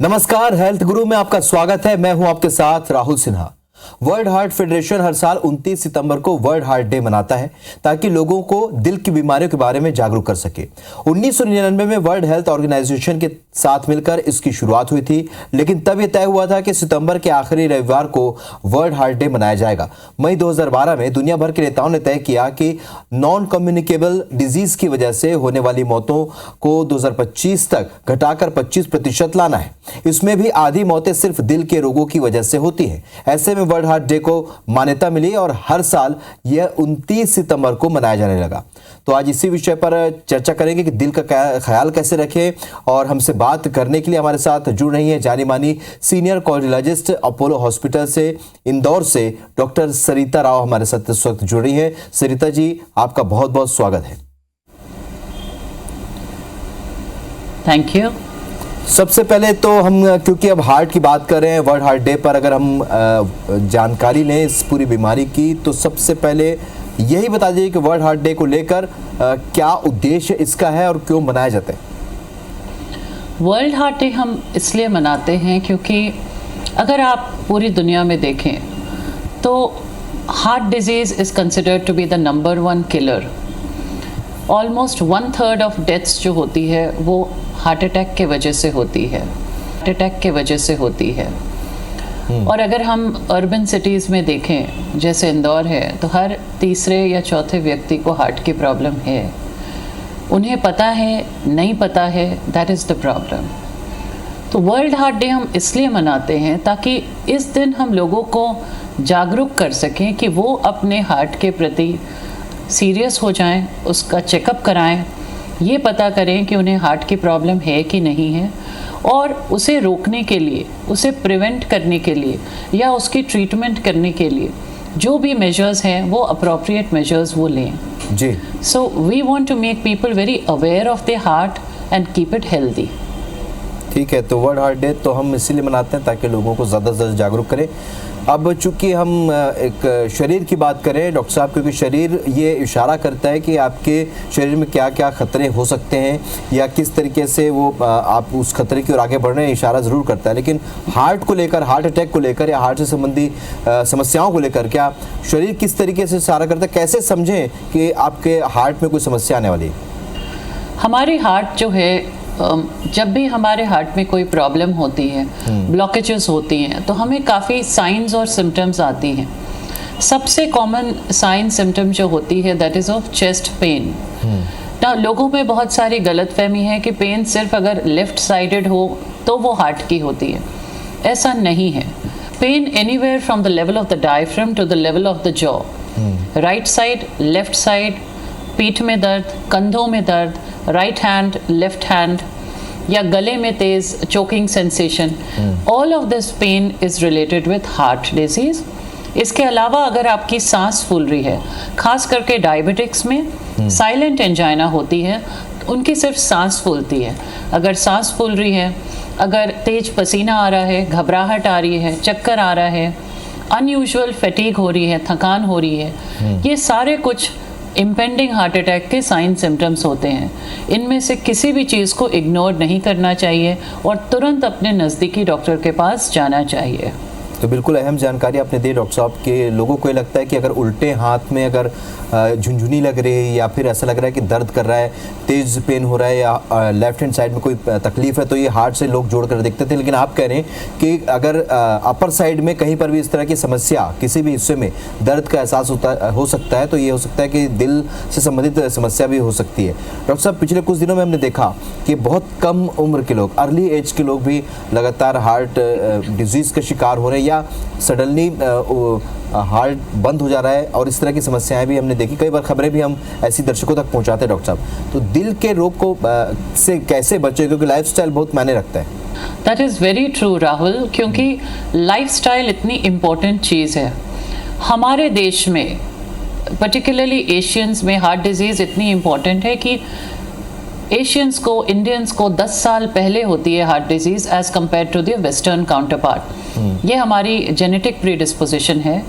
नमस्कार, हेल्थ गुरु में आपका स्वागत है। मैं हूं आपके साथ Rahul Sinha. World Heart Federation हर साल 29 सितंबर को वर्ल्ड हार्ट डे मनाता है ताकि लोगों को दिल की बीमारियों के बारे में जागरूक कर सके। 1999 में वर्ल्ड हेल्थ ऑर्गेनाइजेशन के साथ मिलकर इसकी शुरुआत हुई थी, लेकिन तब यह तय हुआ था कि सितंबर के आखिरी रविवार को वर्ल्ड हार्ट डे मनाया जाएगा। मई 2012 में दुनिया भर के नेताओं ने तय किया कि नॉन कम्युनिकेबल डिजीज की वजह से होने वाली मौतों को 2025 तक घटाकर 25% लाना है। इसमें भी आधी मौतें सिर्फ दिल के रोगों की वजह से होती हैं। ऐसे में वर्ल्ड हार्ट डे को मान्यता मिली और हर साल यह 29 सितंबर को मनाया जाने लगा। तो आज इसी विषय पर चर्चा करेंगे कि दिल का ख्याल कैसे रखें, और हमसे बात करने के लिए हमारे साथ जुड़ रही है जानी मानी सीनियर कार्डियोलॉजिस्ट अपोलो हॉस्पिटल से इंदौर से डॉक्टर सरिता राव हमारे साथ इस वक्त जुड़ रही है। सरिता जी, आपका बहुत बहुत स्वागत है। Thank you. सबसे पहले तो हम, क्योंकि अब हार्ट की बात कर रहे हैं, वर्ल्ड हार्ट डे पर अगर हम जानकारी लें इस पूरी बीमारी की, तो सबसे पहले यही बता दीजिए कि वर्ल्ड हार्ट डे को लेकर क्या उद्देश्य इसका है और क्यों मनाया जाता है? वर्ल्ड हार्ट डे हम इसलिए मनाते हैं क्योंकि अगर आप पूरी दुनिया में देखें तो heart disease is considered to be the number 1 killer. Almost 1/3 of deaths जो होती है वो हार्ट अटैक के वजह से होती है, और अगर हम अर्बन सिटीज़ में देखें जैसे इंदौर है तो हर तीसरे या चौथे व्यक्ति को हार्ट की प्रॉब्लम है। उन्हें पता है, नहीं पता है, दैट इज़ द प्रॉब्लम। तो वर्ल्ड हार्ट डे हम इसलिए मनाते हैं ताकि इस दिन हम लोगों को जागरूक कर सकें कि वो अपने हार्ट के प्रति सीरियस हो जाएं, उसका चेकअप कराएं, ये पता करें कि उन्हें हार्ट की प्रॉब्लम है कि नहीं है, और उसे रोकने के लिए, उसे प्रिवेंट करने के लिए या उसकी ट्रीटमेंट करने के लिए जो भी मेजर्स हैं वो अप्रोप्रिएट मेजर्स वो लें जी। So we want to make people very aware of the heart and keep it healthy. ठीक है, तो वर्ल्ड हार्ट डे तो हम इसीलिए मनाते हैं ताकि लोगों को ज़्यादा से ज़्यादा जागरूक करें। अब चूंकि हम एक शरीर की बात करें डॉक्टर साहब, क्योंकि शरीर ये इशारा करता है कि आपके शरीर में क्या क्या खतरे हो सकते हैं या किस तरीके से वो आप उस खतरे की ओर आगे बढ़ रहे हैं, इशारा ज़रूर करता है। लेकिन हार्ट को लेकर, हार्ट अटैक को लेकर या हार्ट से संबंधी समस्याओं को लेकर क्या शरीर किस तरीके से इशारा करता है? कैसे समझें कि आपके हार्ट में कोई समस्या आने वाली है? हमारे हार्ट जो है, जब भी हमारे हार्ट में कोई प्रॉब्लम होती है, ब्लॉकेजेस होती हैं, तो हमें काफ़ी साइंस और सिम्टम्स आती हैं। सबसे कॉमन साइन सिम्टम जो होती है that is of chest pain. ना लोगों में बहुत सारी गलतफहमी है कि पेन सिर्फ अगर लेफ़्ट साइडेड हो तो वो हार्ट की होती है। ऐसा नहीं है। Pain anywhere from the level of the diaphragm to the level of the jaw, right side, left side, पीठ में दर्द, कंधों में दर्द, राइट हैंड, लेफ्ट हैंड, या गले में तेज choking sensation, all of this pain is related with heart disease. इसके अलावा अगर आपकी सांस फूल रही है, खास करके डायबिटिक्स में साइलेंट एंजाइना होती है, उनकी सिर्फ सांस फूलती है। अगर सांस फूल रही है, अगर तेज पसीना आ रहा है, घबराहट आ रही है, चक्कर आ रहा है, अनयूजुअल फैटीग हो रही है, थकान हो रही है, ये सारे कुछ इम्पेंडिंग हार्ट अटैक के साइन सिम्टम्स होते हैं। इनमें से किसी भी चीज़ को इग्नोर नहीं करना चाहिए और तुरंत अपने नज़दीकी डॉक्टर के पास जाना चाहिए। तो बिल्कुल अहम जानकारी आपने दी डॉक्टर साहब के। लोगों को ये लगता है कि अगर उल्टे हाथ में अगर झुंझुनी लग रही है या फिर ऐसा लग रहा है कि दर्द कर रहा है, तेज पेन हो रहा है या लेफ्ट हैंड साइड में कोई तकलीफ है, तो ये हार्ट से लोग जोड़ कर देखते थे। लेकिन आप कह रहे हैं कि अगर अपर साइड में कहीं पर भी इस तरह की समस्या, किसी भी हिस्से में दर्द का एहसास हो सकता है, तो ये हो सकता है कि दिल से संबंधित समस्या भी हो सकती है। डॉक्टर साहब, पिछले कुछ दिनों में हमने देखा कि बहुत कम उम्र के लोग, अर्ली एज के लोग भी लगातार हार्ट डिजीज़ का शिकार हो रहे हैं या सडनली हार्ट बंद हो जा रहा है, और इस तरह की समस्याएं भी हमने देखी। कई बार खबरें भी हम ऐसी दर्शकों तक पहुंचाते हैं। डॉक्टर साहब, तो दिल के रोग को से कैसे बचें, क्योंकि लाइफस्टाइल बहुत मायने रखता है। That is very true Rahul, क्योंकि लाइफस्टाइल इतनी इम्पोर्टेंट चीज़ है। हमारे देश में पर्टिकुलरली एशियंस में हार्ट डिजीज़ इतनी इम्पोर्टेंट है कि एशियंस को, इंडियंस को 10 साल पहले होती है heart disease as compare to the western counterpart. ये हमारी जेनेटिक प्रीडिस्पोजिशन है,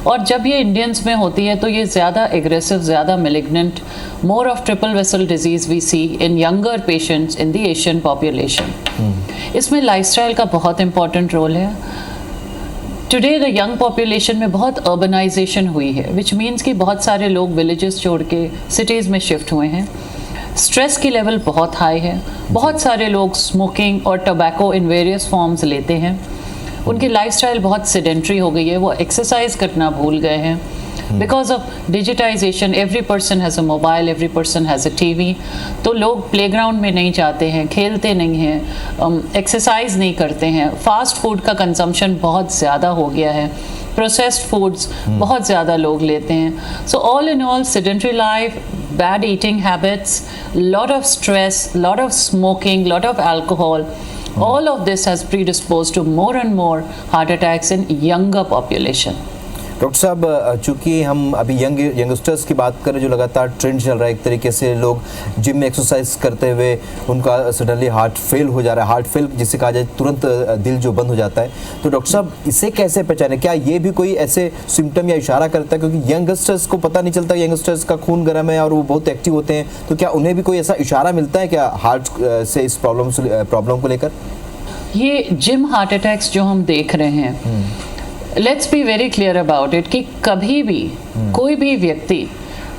और जब ये इंडियंस में होती है तो ये ज़्यादा एग्रेसिव, ज़्यादा malignant, more of triple vessel disease we see in younger patients in the Asian population. इसमें लाइफस्टाइल का बहुत इंपॉर्टेंट रोल है। टुडे द यंग पॉपुलेशन में बहुत अर्बनाइजेशन हुई है, विच मीन्स कि बहुत सारे लोग विलेजेस छोड़ के सिटीज़ में शिफ्ट हुए हैं। स्ट्रेस की लेवल बहुत हाई है, बहुत सारे लोग स्मोकिंग और टोबैको इन वेरियस फॉर्म्स लेते हैं। उनकी लाइफस्टाइल बहुत सेडेंट्री हो गई है, वो एक्सरसाइज करना भूल गए हैं। Because of digitisation, every person has a mobile, every person has a TV. तो लोग प्लेग्राउंड में नहीं जाते हैं, खेलते नहीं हैं, एक्सरसाइज नहीं करते हैं। फास्ट फूड का कंजम्पशन बहुत ज़्यादा हो गया है, प्रोसेस्ड फूड्स बहुत ज़्यादा लोग लेते हैं। So all in all, sedentary life, bad eating habits, lot of stress, lot of smoking, lot of alcohol, all of this has predisposed to more and more heart attacks in younger population. Doctor साहब, चूंकि हम अभी youngsters की बात करें, जो लगातार trend चल रहा है, एक तरीके से लोग जिम में एक्सरसाइज करते हुए उनका सडनली हार्ट फेल हो जा रहा है, हार्ट फेल जिसे कहा जाए, तुरंत दिल जो बंद हो जाता है। तो डॉक्टर साहब, इसे कैसे पहचाने? क्या ये भी कोई ऐसे सिम्टम या इशारा करता है? क्योंकि यंगस्टर्स को पता नहीं चलता, यंगस्टर्स का खून गर्म है और वो बहुत एक्टिव होते हैं, तो क्या उन्हें भी कोई ऐसा इशारा मिलता है क्या हार्ट से इस प्रॉब्लम को लेकर? ये जिम हार्ट अटैक्स जो हम देख रहे हैं, let's be very clear about it कि कभी भी कोई भी व्यक्ति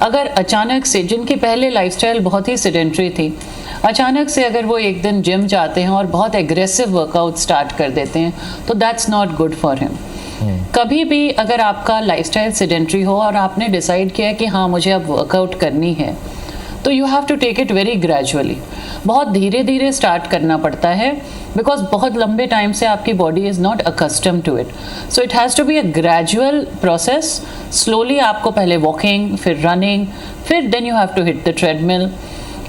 अगर अचानक से, जिनकी पहले लाइफस्टाइल बहुत ही सेडेंट्री थी, अचानक से अगर वो एक दिन जिम जाते हैं और बहुत एग्रेसिव वर्कआउट स्टार्ट कर देते हैं, तो that's not good for him. कभी भी अगर आपका लाइफस्टाइल सेडेंट्री हो और आपने डिसाइड किया कि हाँ मुझे अब वर्कआउट करनी है, तो you have to take it very gradually. बहुत धीरे धीरे स्टार्ट करना पड़ता है, बिकॉज बहुत लंबे टाइम से आपकी body is not accustom to it. So it has to be a gradual process. Slowly आपको पहले वॉकिंग, फिर रनिंग, फिर then you have to hit the treadmill.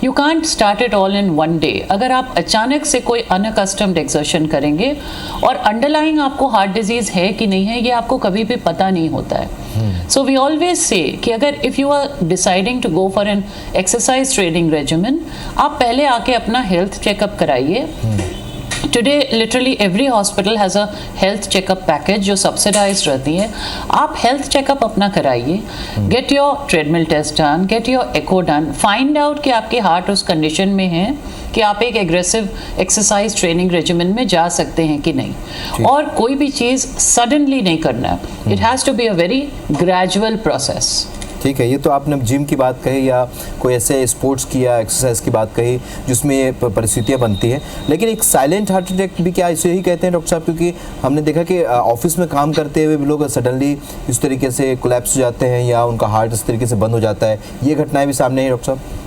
You can't start it all in one day. अगर आप अचानक से कोई अनअकस्टम्ड exertion करेंगे और अंडरलाइंग आपको हार्ट डिजीज़ है कि नहीं है, ये आपको कभी भी पता नहीं होता है। सो वी ऑलवेज से कि अगर if you are deciding to go for an exercise training regiment, आप पहले आके अपना हेल्थ चेकअप कराइए। Today literally every hospital has a health checkup package जो subsidized रहती है। आप health checkup अपना कराइए, get your treadmill test done, get your echo done, find out कि आपके heart उस condition में है कि आप एक aggressive exercise training regimen में जा सकते हैं कि नहीं। और कोई भी चीज़ suddenly नहीं करना है। It has to be a very gradual process। ठीक है, ये तो आपने जिम की बात कही या कोई ऐसे स्पोर्ट्स की या एक्सरसाइज की बात कही जिसमें ये परिस्थितियाँ बनती हैं, लेकिन एक साइलेंट हार्ट अटैक भी क्या इसे ही कहते हैं डॉक्टर साहब? क्योंकि हमने देखा कि ऑफिस में काम करते हुए भी लोग सडनली इस तरीके से कोलैप्स हो जाते हैं या उनका हार्ट इस तरीके से बंद हो जाता है, ये घटनाएं भी सामने हैं डॉक्टर साहब?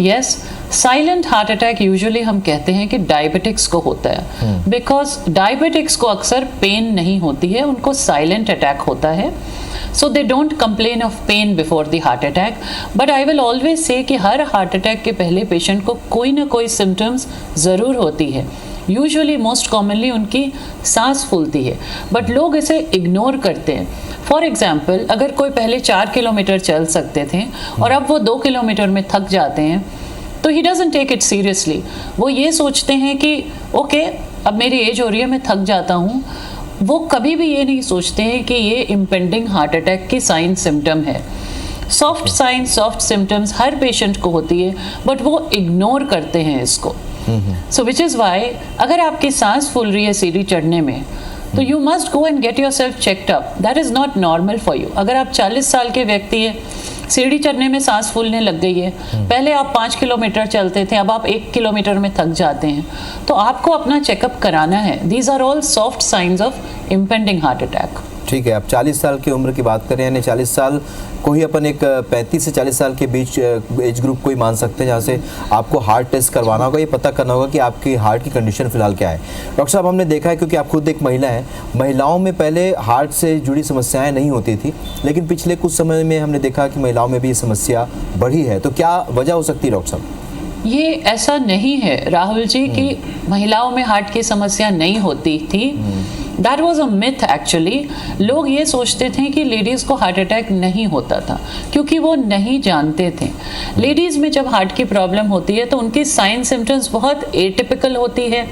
Yes, silent heart attack usually हम कहते हैं कि डायबिटिक्स को होता है, बिकॉज डायबिटिक्स को अक्सर पेन नहीं होती है, उनको साइलेंट अटैक होता है। So they don't complain of pain before the heart attack, but I will always say कि हर हार्ट अटैक के पहले पेशेंट को कोई ना कोई सिम्टम्स ज़रूर होती है। यूजुअली मोस्ट कॉमनली उनकी सांस फूलती है, बट लोग इसे इग्नोर करते हैं। फॉर एग्जाम्पल, अगर कोई पहले 4 किलोमीटर चल सकते थे और अब वो 2 किलोमीटर में थक जाते हैं, तो he doesn't take it seriously. वो ये सोचते हैं कि ओके, अब मेरी एज हो रही है, मैं थक जाता हूँ। वो कभी भी ये नहीं सोचते हैं कि ये इम्पेंडिंग हार्ट अटैक की साइन सिम्टम है। सॉफ्ट साइन, सॉफ्ट सिम्टम्स हर पेशेंट को होती है, बट वो इग्नोर करते हैं इसको। सो विच इज़ वाई अगर आपकी सांस फूल रही है सीढ़ी चढ़ने में, तो you must go and get your self checked up. That is not normal for you. अगर आप 40 साल के व्यक्ति हैं, सीढ़ी चढ़ने में सांस फूलने लग गई है, पहले आप 5 किलोमीटर चलते थे, अब आप 1 किलोमीटर में थक जाते हैं, तो आपको अपना चेकअप कराना है। These are all soft signs of impending heart attack. ठीक है, आप 40 साल की उम्र की बात करें, यानी 40 साल को ही अपन एक 35 से 40 साल के बीच एज ग्रुप को ही मान सकते हैं, जहाँ से आपको हार्ट टेस्ट करवाना होगा, ये पता करना होगा कि आपकी हार्ट की कंडीशन फिलहाल क्या है। डॉक्टर साहब, हमने देखा है, क्योंकि आप खुद एक महिला हैं, महिलाओं में पहले हार्ट से जुड़ी समस्याएं नहीं होती थी, लेकिन पिछले कुछ समय में हमने देखा कि महिलाओं में भी ये समस्या बढ़ी है। तो क्या वजह हो सकती है डॉक्टर साहब? ये ऐसा नहीं है राहुल जी कि महिलाओं में हार्ट की समस्या नहीं होती थी। That was a myth actually. लोग ये सोचते थे कि लेडीज़ को हार्ट अटैक नहीं होता था, क्योंकि वो नहीं जानते थे। लेडीज़ में जब हार्ट की प्रॉब्लम होती है तो उनकी साइन सिम्टम्स बहुत एटिपिकल होती है।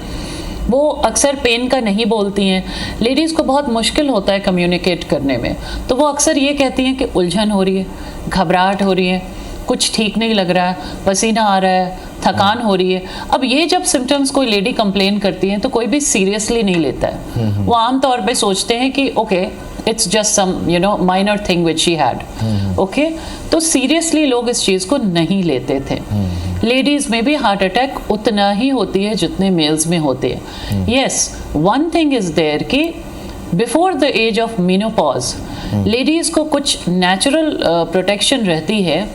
वो अक्सर पेन का नहीं बोलती हैं। लेडीज़ को बहुत मुश्किल होता है कम्युनिकेट करने में, तो वो अक्सर ये कहती हैं कि उलझन हो रही है, घबराहट हो रही है, कुछ ठीक नहीं लग रहा है, पसीना आ रहा है, थकान हो रही है। अब ये जब सिम्टम्स कोई लेडी कंप्लेन करती है तो कोई भी सीरियसली नहीं लेता है। वो आमतौर पे सोचते हैं कि okay it's just some minor thing which she had, okay. तो सीरियसली लोग इस चीज़ को नहीं लेते थे। लेडीज में भी हार्ट अटैक उतना ही होती है जितने मेल्स में होते हैं। Yes, one thing is there कि before the age of menopause ladies को कुछ नेचुरल प्रोटेक्शन रहती है,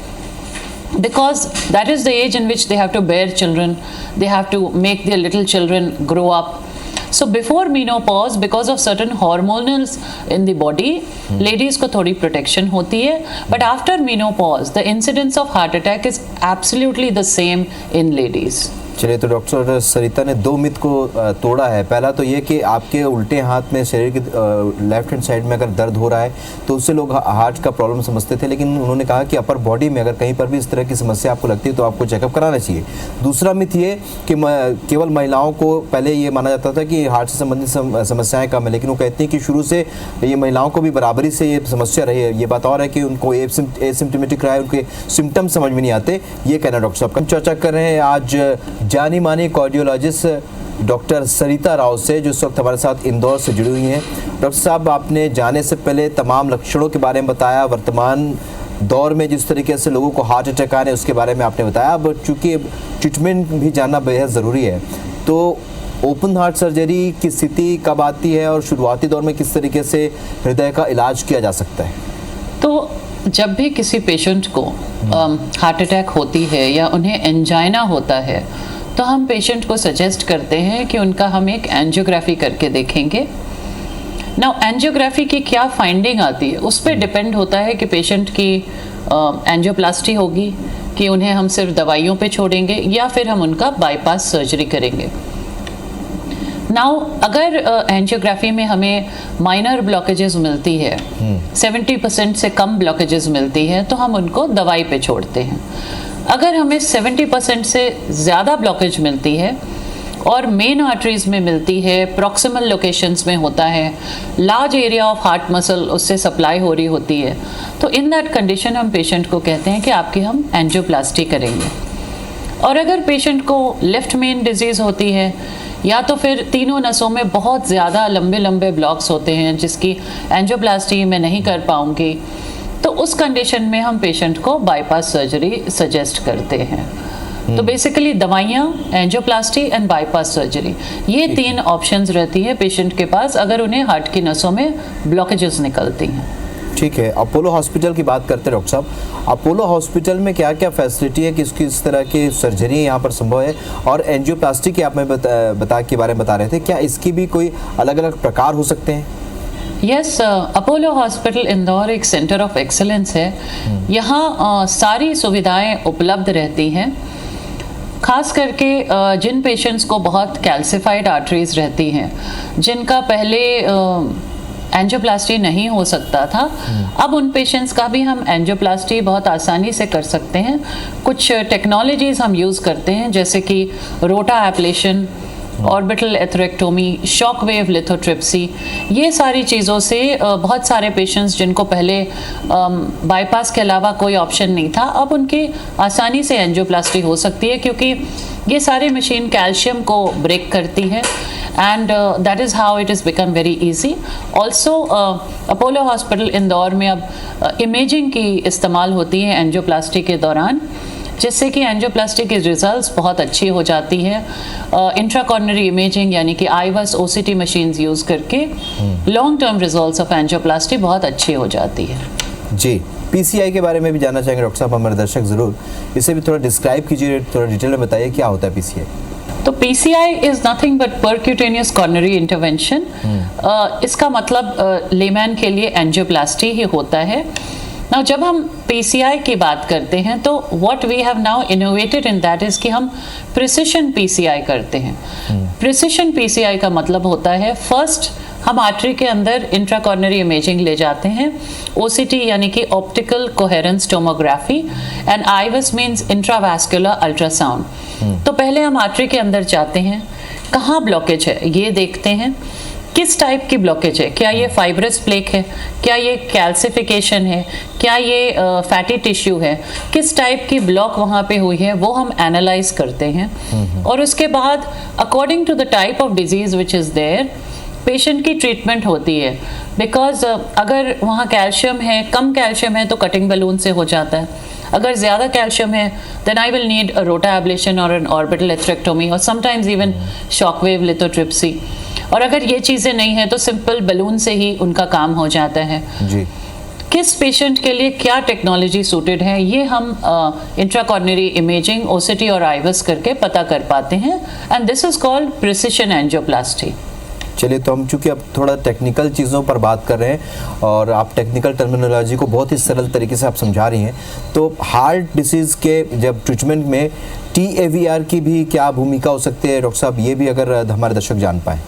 because that is the age in which they have to bear children, they have to make their little children grow up. So before menopause, because of certain hormonals in the body, ladies को थोड़ी protection होती है, but after menopause the incidence of heart attack is absolutely the same in ladies. चलिए, तो doctor सरिता ने 2 myth को तोड़ा है। पहला तो ये कि आपके उल्टे हाथ में शरीर के लेफ्ट हैंड साइड में अगर दर्द हो रहा है तो उससे लोग हार्ट का प्रॉब्लम समझते थे, लेकिन उन्होंने कहा कि अपर बॉडी में अगर कहीं पर भी इस तरह की समस्या आपको लगती है तो आपको चेकअप कराना चाहिए। दूसरा मिथ ये कि केवल महिलाओं को पहले ये माना जाता था कि हार्ट से संबंधित समस्याएं कम है, लेकिन वो कहती हैं कि शुरू से ये महिलाओं को भी बराबरी से ये समस्या रही है। ये बात और है कि उनको एसिम्प्टोमेटिक रहा है, उनके सिम्टम्स समझ में नहीं आते, ये कहना डॉक्टर साहब। हम चर्चा कर रहे हैं आज जानी मानी कार्डियोलॉजिस्ट डॉक्टर सरिता राव से, जो इस वक्त हमारे साथ इंदौर से जुड़ी हुई हैं। डॉक्टर साहब, आपने जाने से पहले तमाम लक्षणों के बारे में बताया, वर्तमान दौर में जिस तरीके से लोगों को हार्ट अटैक आ रहे हैं उसके बारे में आपने बताया। अब चूँकि ट्रीटमेंट भी जानना बेहद ज़रूरी है, तो ओपन हार्ट सर्जरी की स्थिति कब आती है और शुरुआती दौर में किस तरीके से हृदय का इलाज किया जा सकता है? तो जब भी किसी पेशेंट को हार्ट अटैक होती है या उन्हें एंजाइना होता है तो हम पेशेंट को सजेस्ट करते हैं कि उनका हम एक एंजियोग्राफी करके देखेंगे। नाउ एंजियोग्राफी की क्या फाइंडिंग आती है उस पर डिपेंड होता है कि पेशेंट की एंजियोप्लास्टी होगी, कि उन्हें हम सिर्फ दवाइयों पे छोड़ेंगे या फिर हम उनका बाईपास सर्जरी करेंगे। नाउ अगर एंजियोग्राफी में हमें माइनर ब्लॉकेजेस मिलती है, 70% से कम ब्लॉकेजेस मिलती है, तो हम उनको दवाई पे छोड़ते हैं। अगर हमें 70% से ज़्यादा ब्लॉकेज मिलती है और मेन आर्टरीज में मिलती है, प्रॉक्सिमल लोकेशंस में होता है, large area of heart muscle उससे सप्लाई हो रही होती है, तो इन दैट कंडीशन हम पेशेंट को कहते हैं कि आपकी हम एंजियोप्लास्टी करेंगे। और अगर पेशेंट को लेफ्ट मेन डिजीज़ होती है या तो फिर तीनों नसों में बहुत ज़्यादा लंबे लंबे ब्लॉक्स होते हैं जिसकी एंजियोप्लास्टी मैं नहीं कर पाऊँगी, तो उस कंडीशन में हम पेशेंट को बाईपास सर्जरी सजेस्ट करते हैं। तो बेसिकली दवाइयाँ, एंजियोप्लास्टी एंड बाईपास सर्जरी, ये 3 ऑप्शंस रहती है पेशेंट के पास अगर उन्हें हार्ट की नसों में ब्लॉकेजेस निकलती हैं। ठीक है, अपोलो हॉस्पिटल की बात करते हैं डॉक्टर साहब। अपोलो हॉस्पिटल में क्या क्या फैसिलिटी है, किस किस तरह की सर्जरी यहाँ पर संभव है, और एंजियोप्लास्टी की आप में बता के बारे में बता रहे थे, क्या इसकी भी कोई अलग अलग प्रकार हो सकते हैं? यस, अपोलो हॉस्पिटल इंदौर एक सेंटर ऑफ एक्सीलेंस है। यहाँ सारी सुविधाएं उपलब्ध रहती हैं। खास करके जिन पेशेंट्स को बहुत कैल्सिफाइड आर्टरीज रहती हैं, जिनका पहले एंजियोप्लास्टी नहीं हो सकता था, अब उन पेशेंट्स का भी हम एंजियोप्लास्टी बहुत आसानी से कर सकते हैं। कुछ टेक्नोलॉजीज़ हम यूज़ करते हैं जैसे कि rota ablation, orbital atherectomy, shock wave lithotripsy, ये सारी चीज़ों से बहुत सारे पेशेंट्स जिनको पहले बाईपास के अलावा कोई ऑप्शन नहीं था, अब उनकी आसानी से एंजियोप्लास्टी हो सकती है, क्योंकि ये सारी मशीन कैल्शियम को ब्रेक करती है and that is how it is become very easy. Also Apollo hospital Indore में अब इमेजिंग की इस्तेमाल होती है एंजियोप्लास्टी के दौरान, जिससे कि एंजियोप्लास्टी की रिजल्ट्स बहुत अच्छी हो जाती है। इंट्राकॉर्नरी इमेजिंग यानी कि आईवस ओसीटी मशीन्स यूज़ करके long term results of angioplasty बहुत अच्छी हो जाती है। जी, पीसीआई के बारे में भी जानना चाहेंगे डॉक्टर साहब हमारे दर्शक ज़रूर, इसे भी थोड़ा डिस्क्राइब कीजिए, थोड़ा डिटेल में बताइए क्या होता है पीसीआई। तो PCI is nothing but percutaneous coronary intervention. इसका मतलब लेमैन के लिए एंजियोप्लास्टी ही होता है। नाउ जब हम पीसीआई की बात करते हैं तो what we have now innovated in that is कि हम प्रिसिशन पीसीआई करते हैं। प्रिसिशन पीसीआई का मतलब होता है, फर्स्ट हम आर्टरी के अंदर इंट्राकॉर्नरी इमेजिंग ले जाते हैं, ओसीटी यानी कि optical coherence tomography, and IVUS means intravascular ultrasound. तो पहले हम आर्टरी के अंदर जाते हैं, कहाँ ब्लॉकेज है ये देखते हैं, किस टाइप की ब्लॉकेज है, क्या ये फाइब्रस प्लेक है, क्या ये कैल्सिफिकेशन है, क्या ये फैटी टिश्यू है, किस टाइप की ब्लॉक वहाँ पे हुई है, वो हम एनालाइज करते हैं। और उसके बाद according to the type of disease which is there patient की ट्रीटमेंट होती है। बिकॉज अगर वहाँ कैल्शियम है, कम कैल्शियम है तो कटिंग बलून से हो जाता है, अगर ज़्यादा कैल्शियम है then I will need a rota ablation और एन ऑर्बिटल एथरेक्टोमी और समटाइम्स इवन शॉकवेव लिथोट्रिप्सी। और अगर ये चीज़ें नहीं है तो सिंपल बलून से ही उनका काम हो जाता है जी। किस पेशेंट के लिए क्या टेक्नोलॉजी सूटेड है ये हम इंट्राकॉर्नरी इमेजिंग, ओसीटी और आईविस करके पता कर पाते हैं, and this is called precision angioplasty. चलिए, तो हम चूंकि अब थोड़ा टेक्निकल चीज़ों पर बात कर रहे हैं और आप टेक्निकल टर्मिनोलॉजी को बहुत ही सरल तरीके से आप समझा रही हैं, तो हार्ट डिसीज़ के जब ट्रीटमेंट में TAVR की भी क्या भूमिका हो सकती है डॉक्टर साहब, ये भी अगर हमारे दर्शक जान पाएँ।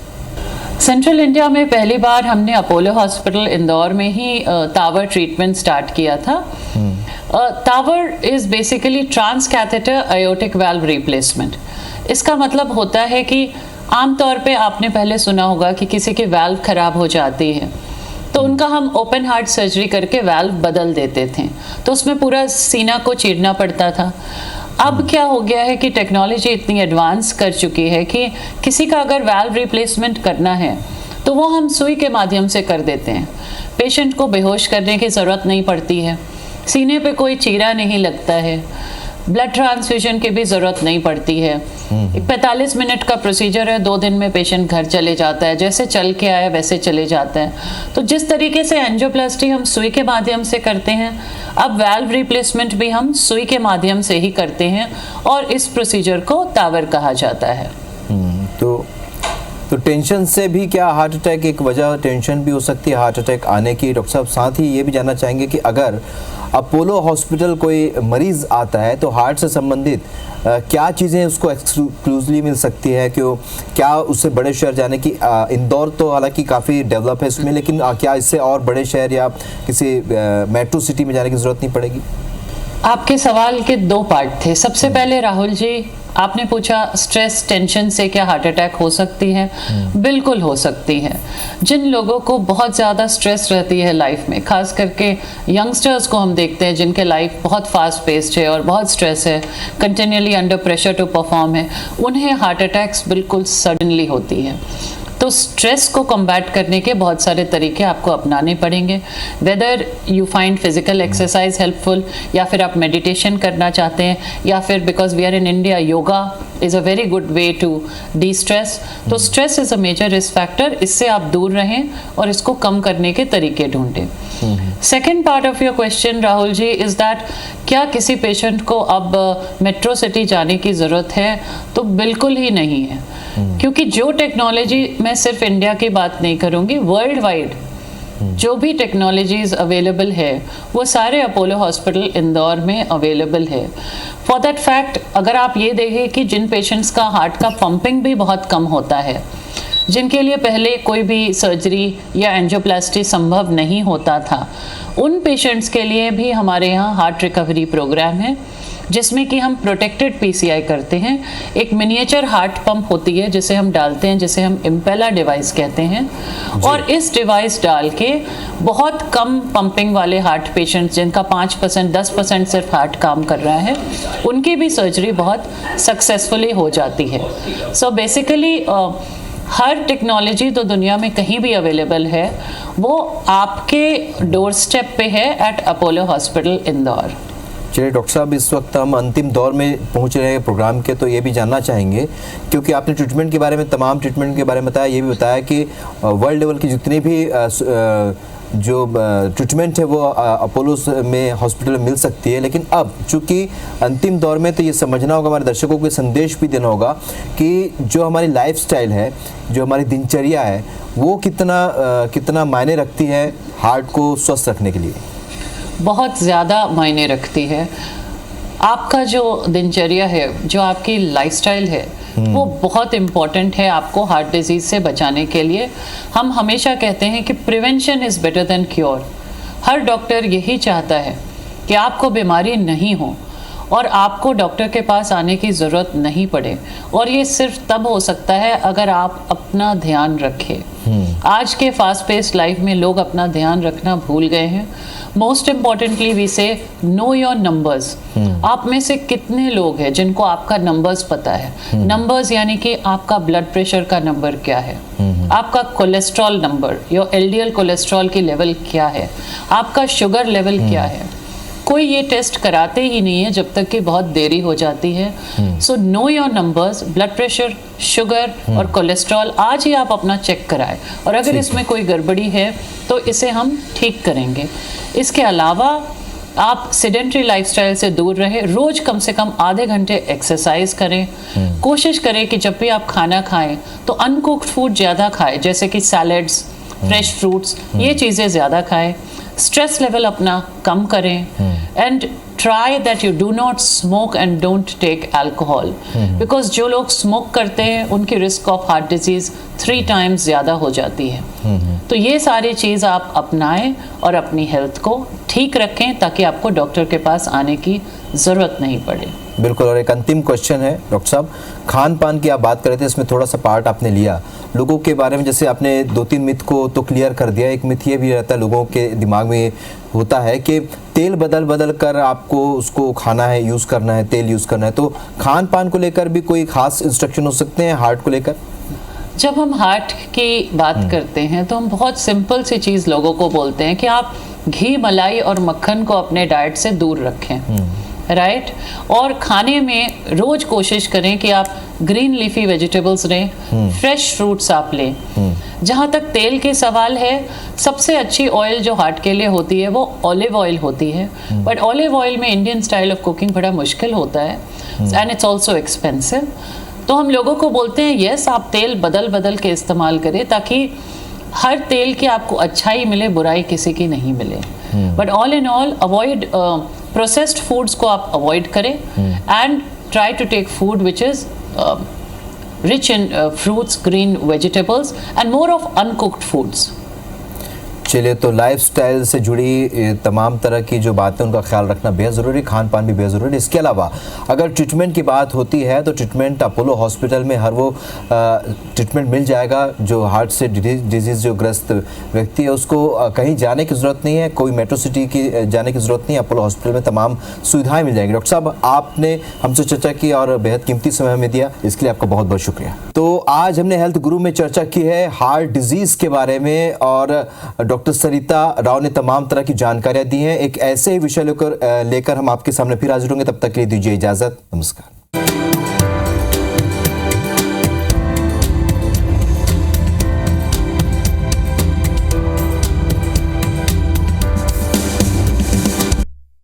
सेंट्रल इंडिया में पहली बार हमने अपोलो हॉस्पिटल इंदौर में ही टावर ट्रीटमेंट स्टार्ट किया था। TAVR is basically transcatheter aortic valve replacement. इसका मतलब होता है कि आमतौर पे आपने पहले सुना होगा कि किसी की वाल्व खराब हो जाती है तो उनका हम ओपन हार्ट सर्जरी करके वाल्व बदल देते थे, तो उसमें पूरा सीना को चीरना पड़ता था। अब क्या हो गया है कि टेक्नोलॉजी इतनी एडवांस कर चुकी है कि किसी का अगर वाल्व रिप्लेसमेंट करना है तो वो हम सुई के माध्यम से कर देते हैं। पेशेंट को बेहोश करने की ज़रूरत नहीं पड़ती है, सीने पे कोई चीरा नहीं लगता है, ब्लड ट्रांसफ्यूजन की भी ज़रूरत नहीं पड़ती है। 45 मिनट का प्रोसीजर है, 2 दिन में पेशेंट घर चले जाता है, जैसे चल के आया वैसे चले जाता है। तो जिस तरीके से एंजियोप्लास्टी हम सुई के माध्यम से करते हैं, अब वाल्व रिप्लेसमेंट भी हम सुई के माध्यम से ही करते हैं और इस प्रोसीजर को टावर कहा जाता है। तो टेंशन से भी क्या हार्ट अटैक एक वजह टेंशन भी हो सकती है हार्ट अटैक आने की डॉक्टर साहब? साथ ही ये भी जानना चाहेंगे कि अगर अपोलो हॉस्पिटल कोई मरीज़ आता है तो हार्ट से संबंधित क्या चीज़ें उसको एक्सक्लूसिवली मिल सकती है, क्यों क्या उससे बड़े शहर जाने की इंदौर तो हालांकि काफ़ी डेवलप है इसमें, लेकिन क्या इससे और बड़े शहर या किसी मेट्रो सिटी में जाने की ज़रूरत नहीं पड़ेगी? आपके सवाल के 2 पार्ट थे। सबसे पहले राहुल जी, आपने पूछा स्ट्रेस टेंशन से क्या हार्ट अटैक हो सकती है? बिल्कुल हो सकती है। जिन लोगों को बहुत ज़्यादा स्ट्रेस रहती है लाइफ में, खास करके यंगस्टर्स को हम देखते हैं जिनके लाइफ बहुत फास्ट पेस्ड है और बहुत स्ट्रेस है, continuously under pressure to perform है, उन्हें हार्ट अटैक्स बिल्कुल सडनली होती है। तो स्ट्रेस को कम्बैट करने के बहुत सारे तरीके आपको अपनाने पड़ेंगे। Whether you find physical exercise helpful, या फिर आप मेडिटेशन करना चाहते हैं, या फिर because we are in India yoga is a very good way to de-stress. तो stress is a major risk factor, इससे आप दूर रहें और इसको कम करने के तरीके ढूंढें। Second part of your question Rahul ji is that क्या किसी पेशेंट को अब मेट्रो सिटी जाने की ज़रूरत है? तो बिल्कुल ही नहीं है, क्योंकि जो टेक्नोलॉजी, मैं सिर्फ इंडिया की बात नहीं करूंगी, वर्ल्ड वाइड जो भी टेक्नोलॉजीज अवेलेबल है वो सारे अपोलो हॉस्पिटल इंदौर में अवेलेबल है। फॉर दैट फैक्ट अगर आप ये देखें कि जिन पेशेंट्स का हार्ट का पंपिंग भी बहुत कम होता है, जिनके लिए पहले कोई भी सर्जरी या एंजियोप्लास्टी संभव नहीं होता था, उन पेशेंट्स के लिए भी हमारे यहाँ हार्ट रिकवरी प्रोग्राम है, जिसमें कि हम प्रोटेक्टेड PCI करते हैं। एक मिनिएचर हार्ट पंप होती है जिसे हम डालते हैं, जिसे हम इम्पेला डिवाइस कहते हैं, और इस डिवाइस डाल के बहुत कम पंपिंग वाले हार्ट पेशेंट्स जिनका 5% 10% सिर्फ हार्ट काम कर रहा है, उनकी भी सर्जरी बहुत सक्सेसफुली हो जाती है। सो बेसिकली हर टेक्नोलॉजी तो दुनिया में कहीं भी अवेलेबल है, वो आपके डोर स्टेप पे है एट अपोलो हॉस्पिटल इंदौर। चलिए डॉक्टर साहब, इस वक्त हम अंतिम दौर में पहुंच रहे हैं प्रोग्राम के, तो ये भी जानना चाहेंगे, क्योंकि आपने ट्रीटमेंट के बारे में, तमाम ट्रीटमेंट के बारे में बताया, ये भी बताया कि वर्ल्ड लेवल की जितनी भी जो ट्रीटमेंट है वो अपोलो में हॉस्पिटल में मिल सकती है, लेकिन अब चूँकि अंतिम दौर में तो ये समझना होगा, हमारे दर्शकों को संदेश भी देना होगा कि जो हमारी लाइफस्टाइल है, जो हमारी दिनचर्या है, वो कितना मायने रखती है हार्ट को स्वस्थ रखने के लिए। बहुत ज़्यादा मायने रखती है। आपका जो दिनचर्या है, जो आपकी लाइफस्टाइल है, वो बहुत इम्पॉर्टेंट है आपको हार्ट डिजीज़ से बचाने के लिए। हम हमेशा कहते हैं कि prevention is better than cure. Her doctor यही चाहता है कि आपको बीमारी नहीं हो और आपको डॉक्टर के पास आने की ज़रूरत नहीं पड़े, और ये सिर्फ तब हो सकता है अगर आप अपना ध्यान रखें। आज के फास्ट पेस्ड लाइफ में लोग अपना ध्यान रखना भूल गए हैं। मोस्ट इम्पॉर्टेंटली वी से नो योर नंबर्स। आप में से कितने लोग हैं जिनको आपका नंबर्स पता है? नंबर्स यानी कि आपका ब्लड प्रेशर का नंबर क्या है, आपका cholesterol number, your LDL cholesterol की लेवल क्या है, आपका शुगर लेवल क्या है। कोई ये टेस्ट कराते ही नहीं है जब तक कि बहुत देरी हो जाती है। So know your numbers, blood pressure, sugar और कोलेस्ट्रॉल आज ही आप अपना चेक कराएं, और अगर इसमें कोई गड़बड़ी है तो इसे हम ठीक करेंगे। इसके अलावा आप सेडेंटरी लाइफस्टाइल से दूर रहें, रोज कम से कम आधे घंटे एक्सरसाइज करें। कोशिश करें कि जब भी आप खाना खाएं तो अनकुक्ड फूड ज़्यादा खाएं, जैसे कि सैलड्स, फ्रेश फ्रूट्स, ये चीज़ें ज़्यादा खाएं। स्ट्रेस लेवल अपना कम करें and try that you do not smoke and don't take alcohol, because जो लोग स्मोक करते हैं उनकी risk of heart disease 3 times ज़्यादा हो जाती है। तो ये सारी चीज़ आप अपनाएं और अपनी हेल्थ को ठीक रखें ताकि आपको डॉक्टर के पास आने की ज़रूरत नहीं पड़े। बिल्कुल। और एक अंतिम क्वेश्चन है डॉक्टर साहब, खान पान की आप बात कर रहे थे, इसमें थोड़ा सा पार्ट आपने लिया लोगों के बारे में, जैसे आपने 2-3 मिथ को तो क्लियर कर दिया। एक मिथ ये भी रहता है लोगों के दिमाग में होता है कि तेल बदल बदल कर आपको उसको खाना है, यूज़ करना है, तेल यूज़ करना है। तो खान पान को लेकर भी कोई खास इंस्ट्रक्शन हो सकते हैं हार्ट को लेकर? जब हम हार्ट की बात करते हैं तो हम बहुत सिंपल सी चीज़ लोगों को बोलते हैं कि आप घी, मलाई और मक्खन को अपने डाइट से दूर रखें, राइट। और खाने में रोज कोशिश करें कि आप ग्रीन लीफी वेजिटेबल्स लें, फ्रेश फ्रूट्स आप लें। जहाँ तक तेल के सवाल है, सबसे अच्छी ऑयल जो हार्ट के लिए होती है वो ऑलिव ऑयल होती है, बट ऑलिव ऑयल में इंडियन स्टाइल ऑफ कुकिंग बड़ा मुश्किल होता है एंड इट्स ऑल्सो एक्सपेंसिव। तो हम लोगों को बोलते हैं यस, आप तेल बदल बदल के इस्तेमाल करें ताकि हर तेल की आपको अच्छाई मिले, बुराई किसी की नहीं मिले। But all in all avoid processed foods को आप अवॉइड करें and try to take food which is rich in fruits, green vegetables and more of uncooked foods. चलिए, तो लाइफस्टाइल से जुड़ी तमाम तरह की जो बातें उनका ख्याल रखना बेहद ज़रूरी, खान पान भी बेहद ज़रूरी। इसके अलावा अगर ट्रीटमेंट की बात होती है तो ट्रीटमेंट अपोलो हॉस्पिटल में हर वो ट्रीटमेंट मिल जाएगा। जो हार्ट से डिजीज़ जो ग्रस्त व्यक्ति है उसको कहीं जाने की ज़रूरत नहीं है, कोई मेट्रो सिटी की जाने की ज़रूरत नहीं है। अपोलो हॉस्पिटल में तमाम सुविधाएँ मिल जाएंगी। डॉक्टर साहब, आपने हमसे चर्चा की और बेहद कीमती समय हमें दिया, इसके लिए आपका बहुत बहुत शुक्रिया। तो आज हमने हेल्थ गुरु में चर्चा की है हार्ट डिजीज़ के बारे में, और डॉक्टर सरिता राव ने तमाम तरह की जानकारियां दी हैं। एक ऐसे ही विषय लेकर हम आपके सामने फिर हाजिर होंगे। तब तक के लिए दीजिए इजाजत। नमस्कार।